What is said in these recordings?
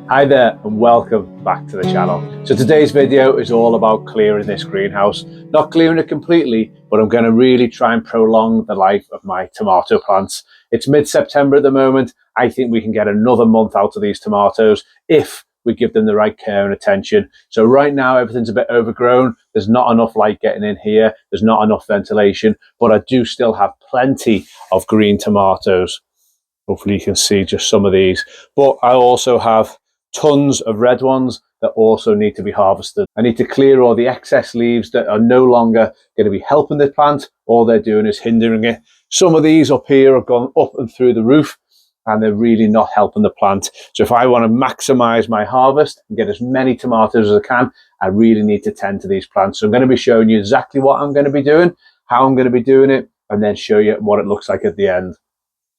Hi there and welcome back to the channel. So today's video is all about clearing this greenhouse. Not clearing it completely, but I'm going to really try and prolong the life of my tomato plants. It's mid-September at the moment. I think we can get another month out of these tomatoes if we give them the right care and attention. So right now everything's a bit overgrown. There's not enough light getting in here. There's not enough ventilation, but I do still have plenty of green tomatoes. Hopefully you can see just some of these, but I also have tons of red ones that also need to be harvested. I need to clear all the excess leaves that are no longer going to be helping the plant. All they're doing is hindering it. Some of these up here have gone up and through the roof and they're really not helping the plant. So if I want to maximize my harvest and get as many tomatoes as I can, I really need to tend to these plants. So I'm going to be showing you exactly what I'm going to be doing, how I'm going to be doing it, and then show you what it looks like at the end.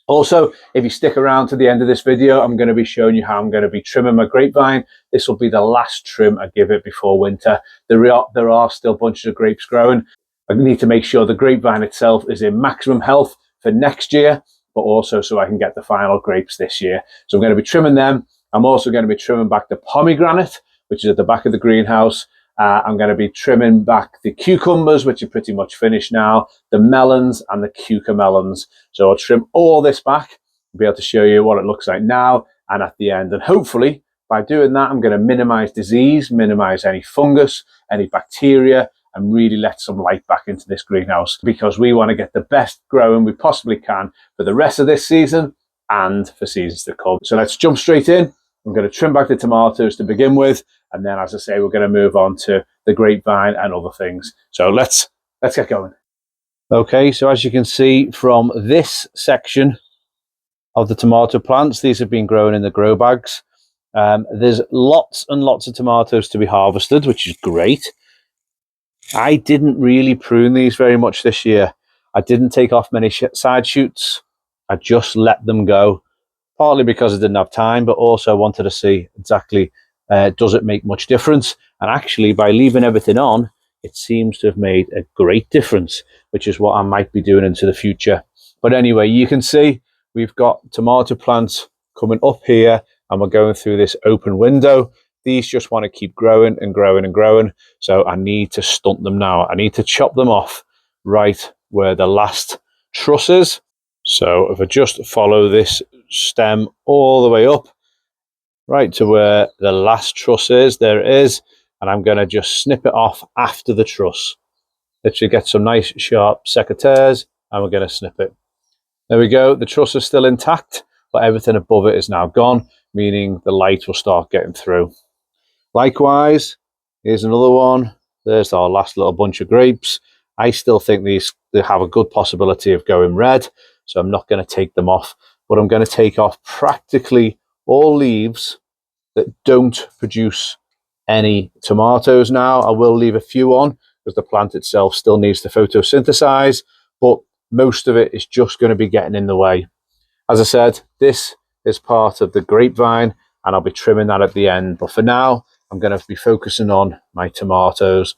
Also, if you stick around to the end of this video, I'm going to be showing you how I'm going to be trimming my grapevine. This will be the last trim I give it before winter. There are still bunches of grapes growing. I need to make sure the grapevine itself is in maximum health for next year, but also so I can get the final grapes this year. So I'm going to be trimming them. I'm also going to be trimming back the pomegranate, which is at the back of the greenhouse. I'm going to be trimming back the cucumbers, which are pretty much finished now, the melons and the cucamelons. So I'll trim all this back and be able to show you what it looks like now and at the end. And hopefully by doing that, I'm going to minimize disease, minimize any fungus, any bacteria, and really let some light back into this greenhouse, because we want to get the best growing we possibly can for the rest of this season and for seasons to come. So let's jump straight in. I'm going to trim back the tomatoes to begin with, and then, as I say, we're going to move on to the grapevine and other things. So let's get going. Okay, so as you can see from this section of the tomato plants, these have been grown in the grow bags. There's lots and lots of tomatoes to be harvested, which is great. I didn't really prune these very much this year. I didn't take off many side shoots. I just let them go. Partly because I didn't have time, but also wanted to see exactly, does it make much difference? And actually, by leaving everything on, it seems to have made a great difference, which is what I might be doing into the future. But anyway, you can see we've got tomato plants coming up here, and we're going through this open window. These just want to keep growing and growing and growing. So I need to stunt them now. I need to chop them off right where the last truss is. So if I just follow this stem all the way up right to where the last truss is, there it is, and I'm going to just snip it off after the truss. Literally get some nice sharp secateurs, and we're going to snip it. There we go. The truss is still intact, but everything above it is now gone, meaning the light will start getting through. Likewise, here's another one. There's our last little bunch of grapes. I still think they have a good possibility of going red, so I'm not going to take them off, but I'm going to take off practically all leaves that don't produce any tomatoes now. I will leave a few on because the plant itself still needs to photosynthesize, but most of it is just going to be getting in the way. As I said, this is part of the grapevine, and I'll be trimming that at the end, but for now I'm going to be focusing on my tomatoes.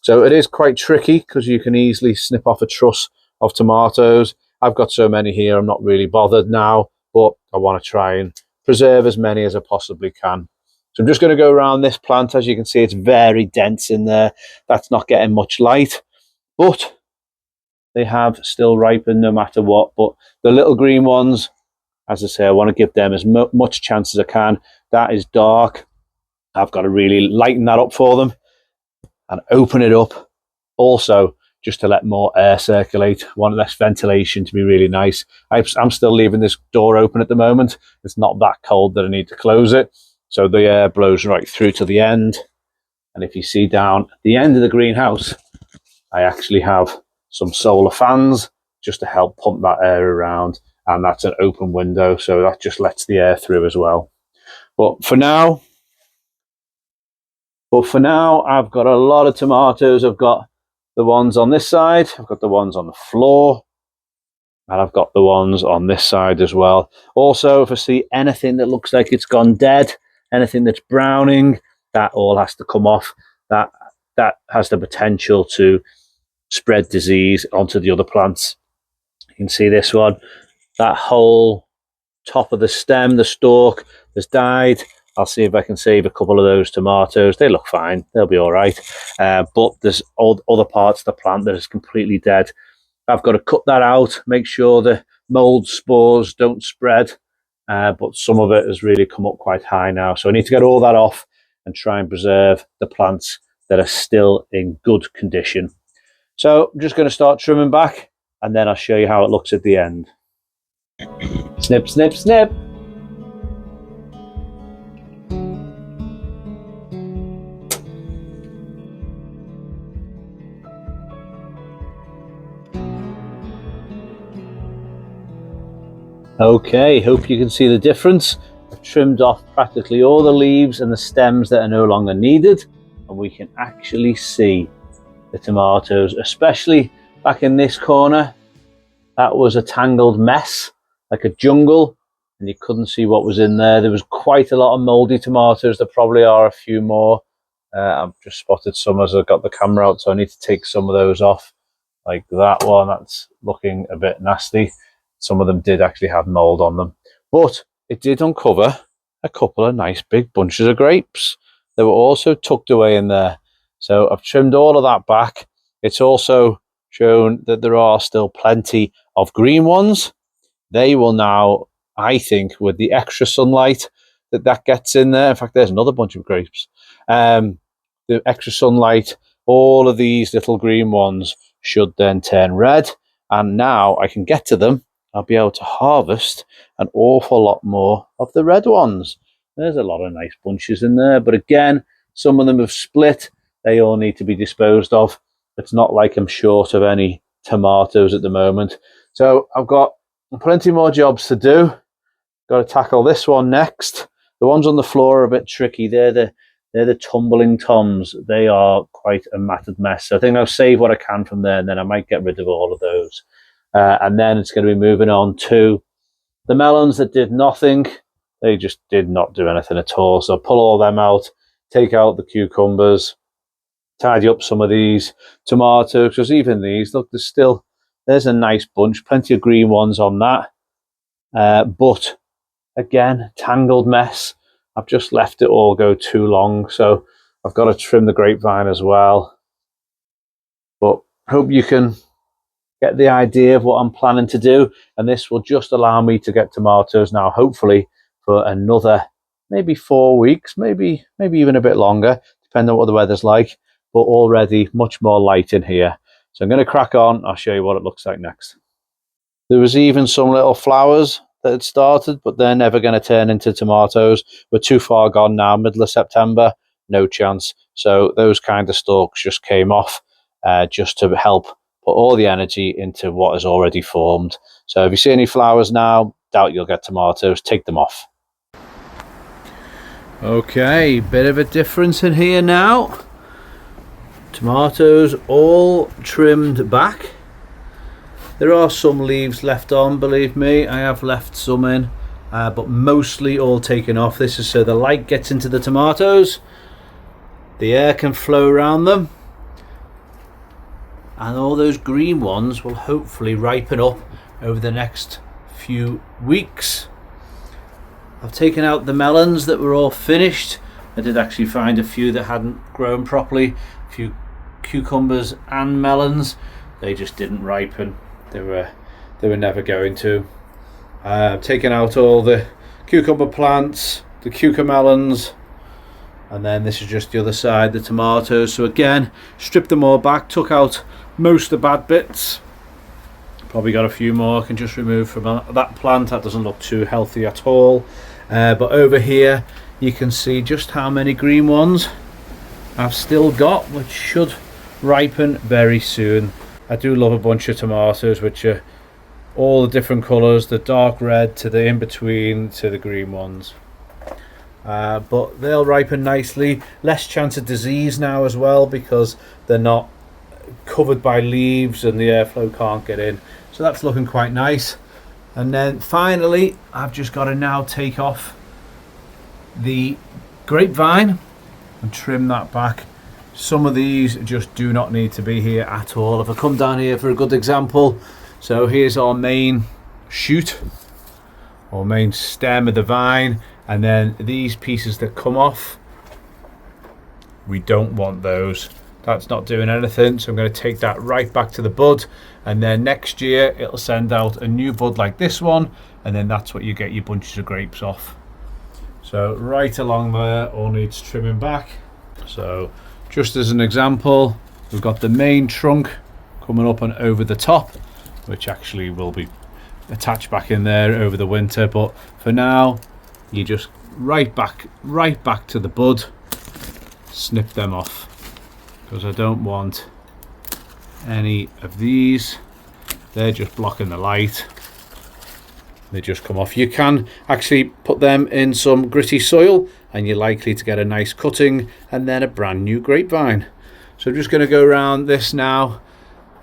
So it is quite tricky because you can easily snip off a truss of tomatoes. I've got so many here, I'm not really bothered now, but I want to try and preserve as many as I possibly can. So I'm just going to go around this plant. As you can see, it's very dense in there. That's not getting much light, but they have still ripened no matter what. But the little green ones, as I say, I want to give them as much chance as I can. That is dark. I've got to really lighten that up for them and open it up. Also, just to let more air circulate, want less ventilation to be really nice. I'm still leaving this door open at the moment. It's not that cold that I need to close it. So the air blows right through to the end. And if you see down at the end of the greenhouse, I actually have some solar fans just to help pump that air around. And that's an open window, so that just lets the air through as well. But for now, I've got a lot of tomatoes. I've got the ones on this side, I've got the ones on the floor, and I've got the ones on this side as well. Also, if I see anything that looks like it's gone dead, anything that's browning, that all has to come off. That has the potential to spread disease onto the other plants. You can see this one, that whole top of the stem, the stalk, has died. I'll see if I can save a couple of those tomatoes. They look fine, they'll be all right. But there's other parts of the plant that is completely dead. I've got to cut that out, make sure the mold spores don't spread. But some of it has really come up quite high now. So I need to get all that off and try and preserve the plants that are still in good condition. So I'm just going to start trimming back, and then I'll show you how it looks at the end. Snip, snip, snip. Okay, hope you can see the difference. I've trimmed off practically all the leaves and the stems that are no longer needed, and we can actually see the tomatoes, especially back in this corner. That was a tangled mess, like a jungle, and you couldn't see what was in there. There was quite a lot of moldy tomatoes. There probably are a few more. I've just spotted some as I got the camera out, so I need to take some of those off, like that one. That's looking a bit nasty. Some of them did actually have mold on them, but it did uncover a couple of nice big bunches of grapes. They were also tucked away in there. So I've trimmed all of that back. It's also shown that there are still plenty of green ones. They will now, I think, with the extra sunlight that gets in there. In fact, there's another bunch of grapes. The extra sunlight, all of these little green ones should then turn red. And now I can get to them. I'll be able to harvest an awful lot more of the red ones. There's a lot of nice bunches in there, but again, some of them have split. They all need to be disposed of. It's not like I'm short of any tomatoes at the moment. So I've got plenty more jobs to do. Got to tackle this one next. The ones on the floor are a bit tricky. They're the tumbling toms. They are quite a matted mess. So I think I'll save what I can from there, and then I might get rid of all of those. And then it's going to be moving on to the melons that did nothing. They just did not do anything at all. So pull all them out, take out the cucumbers, tidy up some of these tomatoes, because even these, look, there's a nice bunch, plenty of green ones on that. But again, tangled mess. I've just left it all go too long. So I've got to trim the grapevine as well. But hope you can get the idea of what I'm planning to do, and this will just allow me to get tomatoes now, hopefully for another maybe 4 weeks, maybe even a bit longer, depending on what the weather's like, but already much more light in here. So I'm going to crack on. I'll show you what it looks like next. There was even some little flowers that had started, but they're never going to turn into tomatoes. We're too far gone now, middle of September, no chance. So those kind of stalks just came off just to help put all the energy into what is already formed. So if you see any flowers now, doubt you'll get tomatoes, take them off. Okay, bit of a difference in here now. Tomatoes all trimmed back. There are some leaves left on, believe me. I have left some in, but mostly all taken off. This is so the light gets into the tomatoes, the air can flow around them, and all those green ones will hopefully ripen up over the next few weeks. I've taken out the melons that were all finished. I did actually find a few that hadn't grown properly, a few cucumbers and melons. They just didn't ripen. They were never going to. I've taken out all the cucumber plants, the cucamelons, and then this is just the other side, the tomatoes. So again, stripped them all back, took out most of the bad bits. Probably got a few more I can just remove from that plant. That doesn't look too healthy at all. But over here you can see just how many green ones I've still got, which should ripen very soon. I do love a bunch of tomatoes which are all the different colours, the dark red to the in-between to the green ones. But they'll ripen nicely. Less chance of disease now as well, because they're not covered by leaves and the airflow can't get in. So that's looking quite nice. And then finally, I've just got to now take off the grapevine and trim that back. Some of these just do not need to be here at all. If I come down here for a good example, so here's our main shoot. or main stem of the vine, and then these pieces that come off, we don't want those. That's not doing anything, so I'm going to take that right back to the bud, and then next year it'll send out a new bud like this one, and then that's what you get your bunches of grapes off. So right along there all needs trimming back. So just as an example, we've got the main trunk coming up and over the top, which actually will be attached back in there over the winter, but for now you just right back to the bud, snip them off, because I don't want any of these. They're just blocking the light. They just come off. You can actually put them in some gritty soil and you're likely to get a nice cutting and then a brand new grapevine. So I'm just going to go around this now.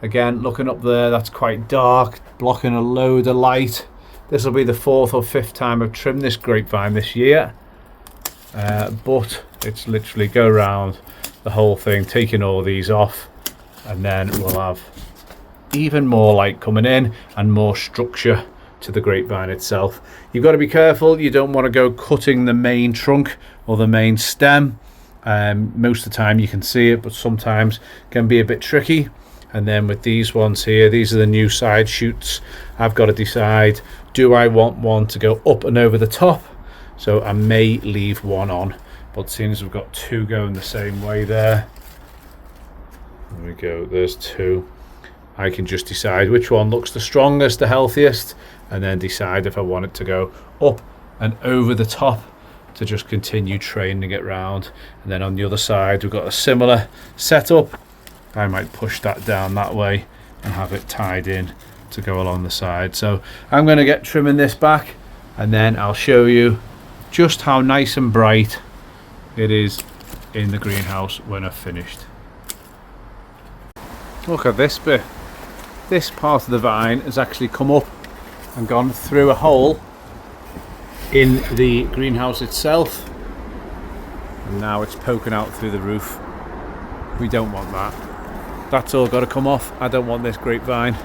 Again, looking up there, that's quite dark, blocking a load of light. This will be the 4th or 5th time I've trimmed this grapevine this year, but it's literally go around the whole thing, taking all these off, and then we'll have even more light coming in and more structure to the grapevine itself. You've got to be careful, you don't want to go cutting the main trunk or the main stem. Most of the time you can see it, but sometimes it can be a bit tricky. And then with these ones here, these are the new side shoots. I've got to decide, do I want one to go up and over the top? So I may leave one on, but seeing as we've got two going the same way there we go, there's two. I can just decide which one looks the strongest, the healthiest, and then decide if I want it to go up and over the top to just continue training it round. And then on the other side we've got a similar setup. I might push that down that way and have it tied in to go along the side. So I'm going to get trimming this back, and then I'll show you just how nice and bright it is in the greenhouse when I've finished. Look at this bit. This part of the vine has actually come up and gone through a hole in the greenhouse itself, and now it's poking out through the roof. We don't want that. That's all got to come off. I don't want this grapevine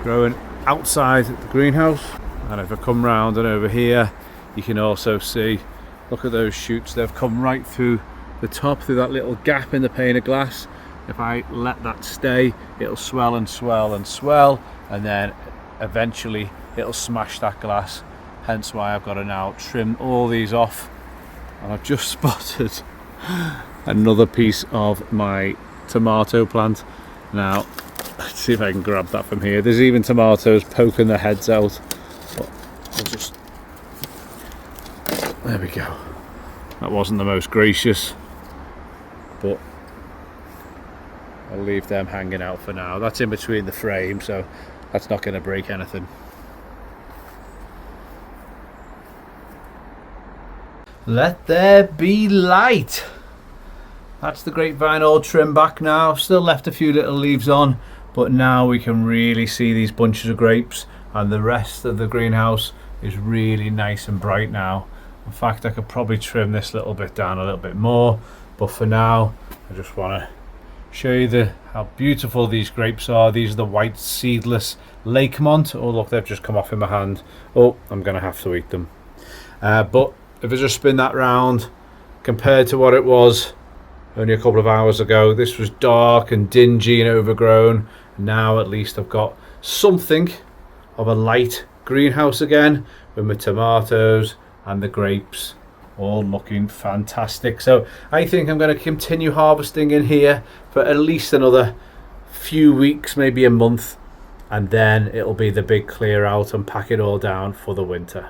growing outside the greenhouse. And if I come round and over here, you can also see, look at those shoots. They've come right through the top, through that little gap in the pane of glass. If I let that stay, it'll swell and swell and swell, and then eventually it'll smash that glass. Hence why I've got to now trim all these off. And I've just spotted another piece of my tomato plant. Now, let's see if I can grab that from here. There's even tomatoes poking their heads out. But I'll just... There we go. That wasn't the most gracious, but I'll leave them hanging out for now. That's in between the frame, so that's not going to break anything. Let there be light. That's the grapevine all trimmed back now. Still left a few little leaves on, but now we can really see these bunches of grapes, and the rest of the greenhouse is really nice and bright now. In fact, I could probably trim this little bit down a little bit more, but for now I just want to show you how beautiful these grapes are. These are the white seedless Lakemont. Oh look, they've just come off in my hand. Oh, I'm gonna have to eat them. But if I just spin that round, compared to what it was only a couple of hours ago, this was dark and dingy and overgrown. Now at least I've got something of a light greenhouse again, with my tomatoes and the grapes all looking fantastic. So I think I'm going to continue harvesting in here for at least another few weeks, maybe a month, and then it'll be the big clear out and pack it all down for the winter.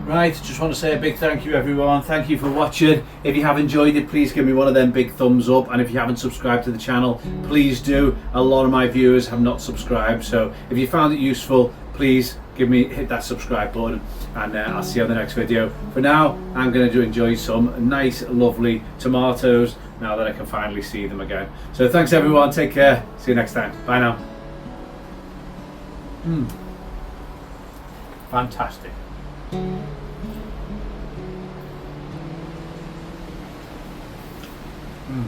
Right, just want to say a big thank you everyone. Thank you for watching. If you have enjoyed it, please give me one of them big thumbs up, and if you haven't subscribed to the channel, please do. A lot of my viewers have not subscribed, so if you found it useful, please hit that subscribe button, and I'll see you on the next video. For now, I'm going to enjoy some nice lovely tomatoes now that I can finally see them again. So thanks everyone, take care, see you next time, bye now. Fantastic. Mm.